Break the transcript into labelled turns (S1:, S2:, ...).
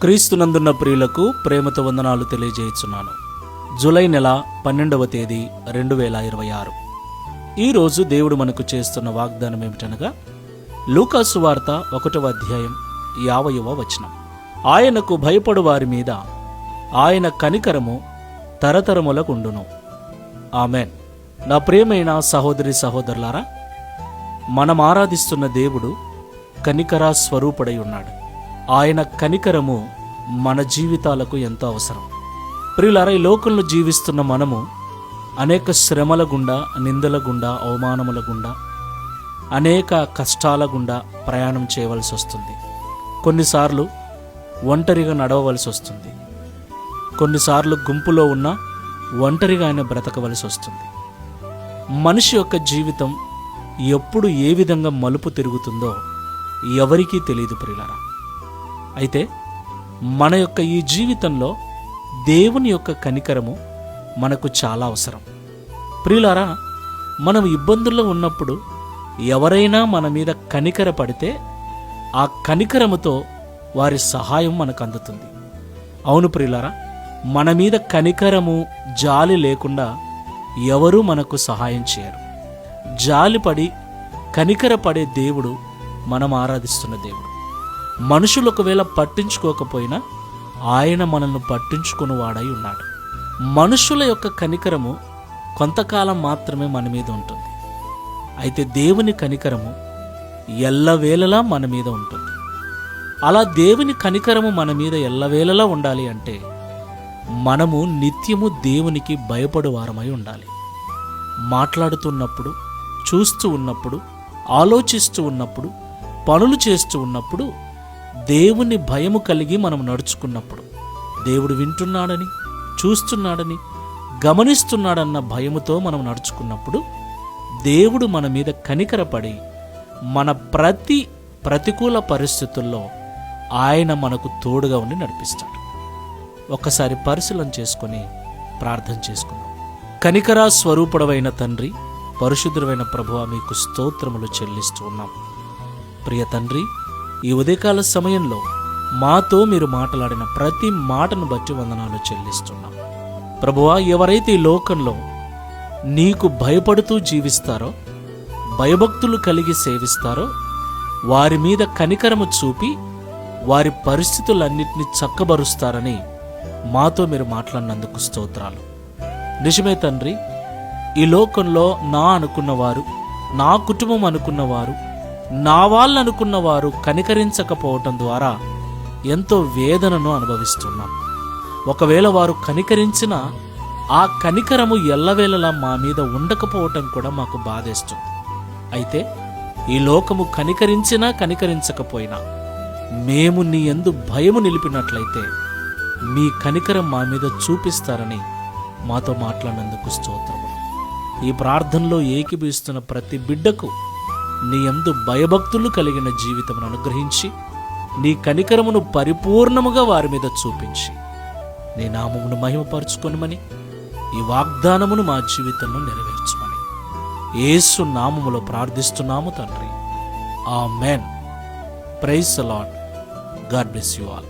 S1: క్రీస్తునందున్న ప్రియులకు ప్రేమతో వందనాలు తెలియజేయుచున్నాను. జూలై నెల 12వ తేదీ 2026. ఈరోజు దేవుడు మనకు చేస్తున్న వాగ్దానం ఏమిటనగా, లూకాసు వార్త 1వ అధ్యాయం 50వ వచనం. ఆయనకు భయపడు వారి మీద ఆయన కనికరము తరతరములకుండును. ఆమెన్. నా ప్రియమైన సహోదరి సహోదరులారా, మనం ఆరాధిస్తున్న దేవుడు కనికర స్వరూపుడై ఉన్నాడు. ఆయన కనికరము మన జీవితాలకు ఎంతో అవసరం. ప్రియులారా, ఈ లోకంలో జీవిస్తున్న మనము అనేక శ్రమల గుండా, నిందల గుండా, అవమానముల గుండా, అనేక కష్టాల గుండా ప్రయాణం చేయవలసి వస్తుంది. కొన్నిసార్లు ఒంటరిగా నడవవలసి వస్తుంది. కొన్నిసార్లు గుంపులో ఉన్న ఒంటరిగా ఆయన బ్రతకవలసి వస్తుంది. మనిషి యొక్క జీవితం ఎప్పుడు ఏ విధంగా మలుపు తిరుగుతుందో ఎవరికీ తెలియదు ప్రియులారా. అయితే మన యొక్క ఈ జీవితంలో దేవుని యొక్క కనికరము మనకు చాలా అవసరం. ప్రియులారా, మనం ఇబ్బందుల్లో ఉన్నప్పుడు ఎవరైనా మన మీద కనికర పడితే ఆ కనికరముతో వారి సహాయం మనకు అందుతుంది. అవును ప్రియులారా, మన మీద కనికరము, జాలి లేకుండా ఎవరూ మనకు సహాయం చేయరు. జాలిపడి కనికరపడే దేవుడు మనం ఆరాధిస్తున్న దేవుడు. మనుషులు ఒకవేళ పట్టించుకోకపోయినా ఆయన మనల్ని పట్టించుకుని వాడై ఉన్నాడు. మనుషుల యొక్క కనికరము కొంతకాలం మాత్రమే మన మీద ఉంటుంది. అయితే దేవుని కనికరము ఎల్లవేళలా మన మీద ఉంటుంది. అలా దేవుని కనికరము మన మీద ఎల్లవేళలా ఉండాలి అంటే మనము నిత్యము దేవునికి భయపడు వారమై ఉండాలి. మాట్లాడుతున్నప్పుడు, చూస్తూ ఉన్నప్పుడు, ఆలోచిస్తూ ఉన్నప్పుడు, పనులు చేస్తూ ఉన్నప్పుడు దేవుని భయము కలిగి మనం నడుచుకున్నప్పుడు, దేవుడు వింటున్నాడని, చూస్తున్నాడని, గమనిస్తున్నాడన్న భయముతో మనం నడుచుకున్నప్పుడు దేవుడు మన మీద కనికరపడి మన ప్రతికూల పరిస్థితుల్లో ఆయన మనకు తోడుగా ఉండి నడిపిస్తాడు. ఒక్కసారి పరిశీలన చేసుకొని ప్రార్థన చేసుకుందాం. కనికరా స్వరూపుడవైన తండ్రి, పరిశుద్ధుడైన ప్రభువా, మీకు స్తోత్రములు చెల్లిస్తూ ఉన్నాం. ప్రియ తండ్రి, ఈ ఉదయకాల సమయంలో మాతో మీరు మాట్లాడిన ప్రతి మాటను బట్టి వందనాలు చెల్లిస్తున్నాం. ప్రభువా, ఎవరైతే ఈ లోకంలో నీకు భయపడుతూ జీవిస్తారో, భయభక్తులు కలిగి సేవిస్తారో, వారి మీద కనికరము చూపి వారి పరిస్థితులన్నింటినీ చక్కబరుస్తారని మాతో మీరు మాట్లాడినందుకు స్తోత్రాలు. నిజమే తండ్రి, ఈ లోకంలో నా అనుకున్నవారు, నా కుటుంబం అనుకున్నవారు, నా వాళ్ళు అనుకున్నవారు కనికరించకపోవటం ద్వారా ఎంతో వేదనను అనుభవిస్తున్నాం. ఒకవేళ వారు కనికరించినా ఆ కనికరము ఎల్లవేళలా మా మీద ఉండకపోవటం కూడా మాకు బాధేస్తుంది. అయితే ఈ లోకము కనికరించినా కనికరించకపోయినా మేము నీ యందు భయము నిలిపినట్లయితే మీ కనికరం మా మీద చూపిస్తారని మాతో మాట్లాడినందుకు స్తోత్రములు. ఈ ప్రార్థనలో ఏకీభవిస్తున్న ప్రతి బిడ్డకు నీ యందు భయభక్తులు కలిగిన జీవితమును అనుగ్రహించి, నీ కనికరమును పరిపూర్ణముగా వారి మీద చూపించి, నీ నామమును మహిమపరచుకొనుమని, ఈ వాగ్దానమును మా జీవితంలో నెరవేర్చమని యేసు నామములో ప్రార్థిస్తున్నాము తండ్రి. Amen. Praise the Lord. God bless you all.